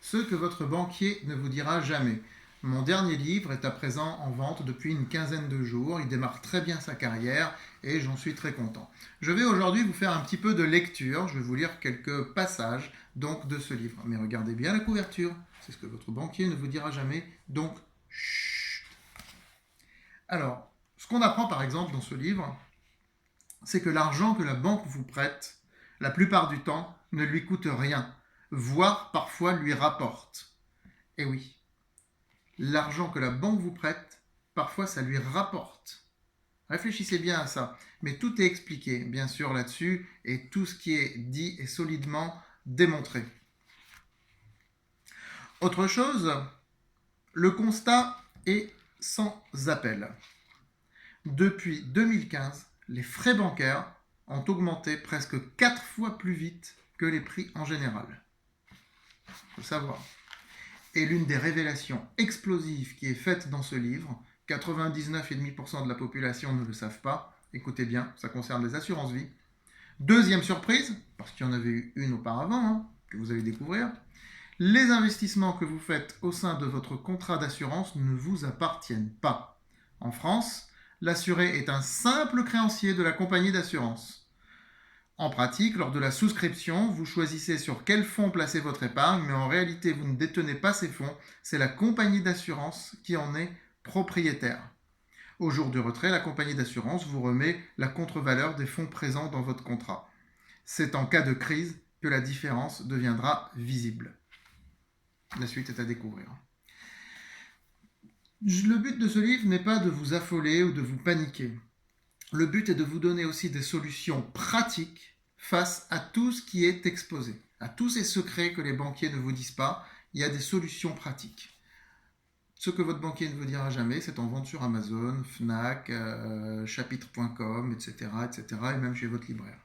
ce que votre banquier ne vous dira jamais. Mon dernier livre est à présent en vente depuis une quinzaine de jours. Il démarre très bien sa carrière et j'en suis très content. Je vais aujourd'hui vous faire un petit peu de lecture. Je vais vous lire quelques passages donc de ce livre. Mais regardez bien la couverture. C'est ce que votre banquier ne vous dira jamais. Donc, chut. Alors, ce qu'on apprend par exemple dans ce livre, c'est que l'argent que la banque vous prête, la plupart du temps, ne lui coûte rien, voire parfois lui rapporte. Et oui, l'argent que la banque vous prête, parfois ça lui rapporte. Réfléchissez bien à ça. Mais tout est expliqué, bien sûr, là-dessus, et tout ce qui est dit est solidement démontré. Autre chose, le constat est sans appel. Depuis 2015, les frais bancaires ont augmenté presque 4 fois plus vite que les prix en général. Il faut savoir. Et l'une des révélations explosives qui est faite dans ce livre, 99,5% de la population ne le savent pas, écoutez bien, ça concerne les assurances vie. Deuxième surprise, parce qu'il y en avait eu une auparavant, que vous allez découvrir, les investissements que vous faites au sein de votre contrat d'assurance ne vous appartiennent pas. En France, l'assuré est un simple créancier de la compagnie d'assurance. En pratique, lors de la souscription, vous choisissez sur quel fonds placer votre épargne, mais en réalité, vous ne détenez pas ces fonds, c'est la compagnie d'assurance qui en est propriétaire. Au jour du retrait, la compagnie d'assurance vous remet la contre-valeur des fonds présents dans votre contrat. C'est en cas de crise que la différence deviendra visible. La suite est à découvrir. Le but de ce livre n'est pas de vous affoler ou de vous paniquer. Le but est de vous donner aussi des solutions pratiques face à tout ce qui est exposé, à tous ces secrets que les banquiers ne vous disent pas. Il y a des solutions pratiques. Ce que votre banquier ne vous dira jamais, c'est en vente sur Amazon, Fnac, chapitre.com, etc., etc., et même chez votre libraire.